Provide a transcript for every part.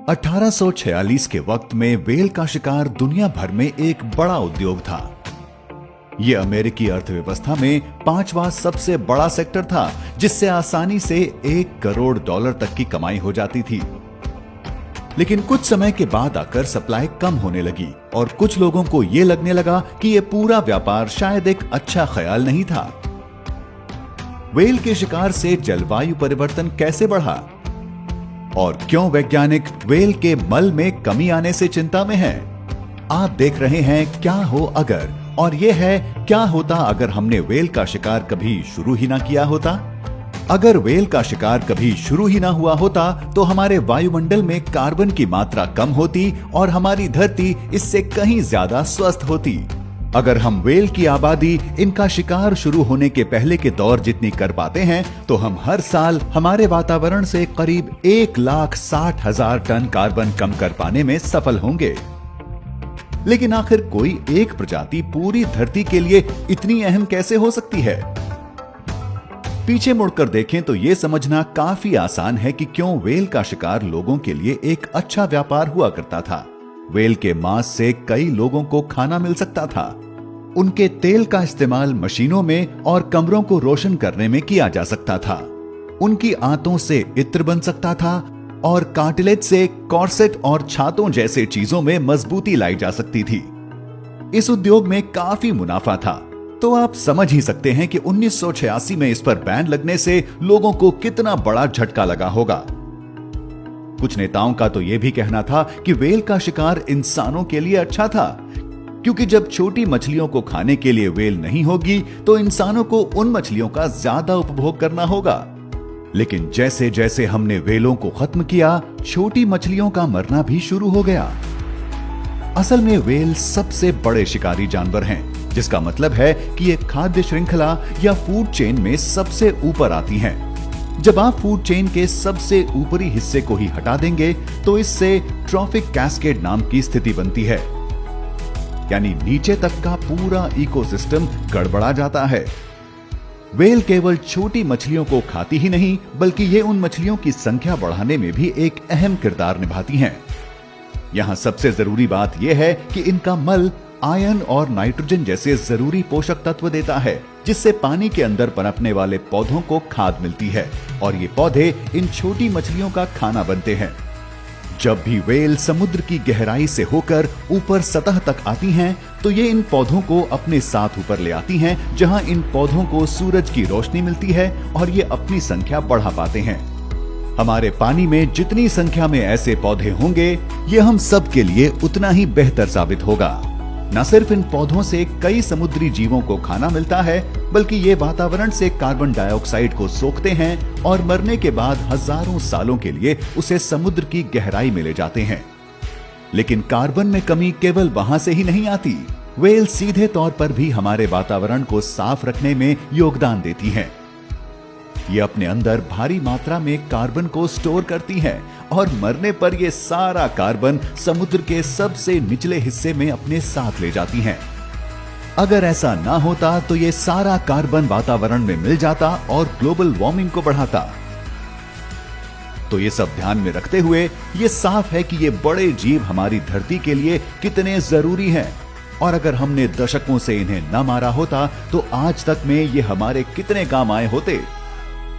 1846 के वक्त में व्हेल का शिकार दुनिया भर में एक बड़ा उद्योग था। यह अमेरिकी अर्थव्यवस्था में 5वां सबसे बड़ा सेक्टर था, जिससे आसानी से $1 करोड़ तक की कमाई हो जाती थी। लेकिन कुछ समय के बाद आकर सप्लाई कम होने लगी और कुछ लोगों को यह लगने लगा कि यह पूरा व्यापार शायद एक अच्छा ख्याल नहीं था। व्हेल के शिकार से जलवायु परिवर्तन कैसे बढ़ा और क्यों वैज्ञानिक व्हेल के मल में कमी आने से चिंता में हैं? आप देख रहे हैं क्या हो अगर, और यह है क्या होता अगर हमने व्हेल का शिकार कभी शुरू ही ना किया होता। अगर व्हेल का शिकार कभी शुरू ही ना हुआ होता तो हमारे वायुमंडल में कार्बन की मात्रा कम होती और हमारी धरती इससे कहीं ज्यादा स्वस्थ होती। अगर हम व्हेल की आबादी इनका शिकार शुरू होने के पहले के दौर जितनी कर पाते हैं तो हम हर साल हमारे वातावरण से करीब 1,60,000 टन कार्बन कम कर पाने में सफल होंगे। लेकिन आखिर कोई एक प्रजाति पूरी धरती के लिए इतनी अहम कैसे हो सकती है? पीछे मुड़कर देखें तो यह समझना काफी आसान है कि क्यों व्हेल का शिकार लोगों के लिए एक अच्छा व्यापार हुआ करता था। व्हेल के मांस से कई लोगों को खाना मिल सकता था। उनके तेल का इस्तेमाल मशीनों में और कमरों को रोशन करने में किया जा सकता था। उनकी आंतों से इत्र बन सकता था और कार्टिलेज से कॉर्सेट और छातों जैसे चीजों में मजबूती लाई जा सकती थी। इस उद्योग में काफी मुनाफा था, तो आप समझ ही सकते हैं कि 1986 में इस पर बैन लगने से लोगों को कितना बड़ा झटका लगा होगा। कुछ नेताओं का तो यह भी कहना था कि व्हेल का शिकार इंसानों के लिए अच्छा था, क्योंकि जब छोटी मछलियों को खाने के लिए व्हेल नहीं होगी तो इंसानों को उन मछलियों का ज्यादा उपभोग करना होगा। लेकिन जैसे जैसे हमने व्हेलों को खत्म किया, छोटी मछलियों का मरना भी शुरू हो गया। असल में व्हेल सबसे बड़े शिकारी जानवर हैं, जिसका मतलब है कि ये खाद्य श्रृंखला या फूड चेन में सबसे ऊपर आती हैं। जब आप फूड चेन के सबसे ऊपरी हिस्से को ही हटा देंगे तो इससे ट्रॉफिक कैस्केड नाम की स्थिति बनती है, यानी नीचे तक का पूरा इकोसिस्टम गड़बड़ा जाता है। व्हेल केवल छोटी मछलियों को खाती ही नहीं, बल्कि ये उन मछलियों की संख्या बढ़ाने में भी एक अहम किरदार निभाती हैं। यहां सबसे जरूरी बात यह है कि इनका मल आयरन और नाइट्रोजन जैसे जरूरी पोषक तत्व देता है, जिससे पानी के अंदर पनपने वाले पौधों को खाद मिलती है और ये पौधे इन छोटी मछलियों का खाना बनते हैं। जब भी व्हेल समुद्र की गहराई से होकर ऊपर सतह तक आती हैं, तो ये इन पौधों को अपने साथ ऊपर ले आती हैं, जहां इन पौधों को सूरज की रोशनी मिलती है और ये अपनी संख्या बढ़ा पाते हैं। हमारे पानी में जितनी संख्या में ऐसे पौधे होंगे, ये हम सब के लिए उतना ही बेहतर साबित होगा। न सिर्फ इन पौधों से कई समुद्री जीवों को खाना मिलता है, बल्कि ये वातावरण से कार्बन डाइऑक्साइड को सोखते हैं और मरने के बाद हजारों सालों के लिए उसे समुद्र की गहराई में ले जाते हैं। लेकिन कार्बन में कमी केवल वहां से ही नहीं आती। व्हेल सीधे तौर पर भी हमारे वातावरण को साफ रखने में योगदान देती हैं। ये अपने अंदर भारी मात्रा में कार्बन को स्टोर करती हैं और मरने पर ये सारा कार्बन समुद्र के सबसे निचले हिस्से में अपने साथ ले जाती हैं। अगर ऐसा ना होता तो ये सारा कार्बन वातावरण में मिल जाता और ग्लोबल वार्मिंग को बढ़ाता। तो ये सब ध्यान में रखते हुए ये साफ है कि ये बड़े जीव हमारी धरती के लिए कितने जरूरी हैं, और अगर हमने दशकों से इन्हें न मारा होता तो आज तक में ये हमारे कितने काम आए होते।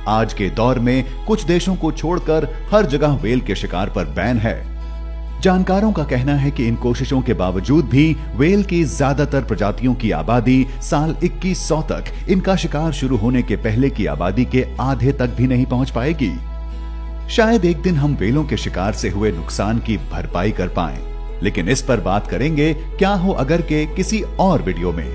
आज के दौर में कुछ देशों को छोड़कर हर जगह व्हेल के शिकार पर बैन है। जानकारों का कहना है कि इन कोशिशों के बावजूद भी व्हेल की ज्यादातर प्रजातियों की आबादी साल 2100 तक इनका शिकार शुरू होने के पहले की आबादी के आधे तक भी नहीं पहुंच पाएगी। शायद एक दिन हम व्हेलों के शिकार से हुए नुकसान की भरपाई कर पाएं, लेकिन इस पर बात करेंगे क्या हो अगर के किसी और वीडियो में।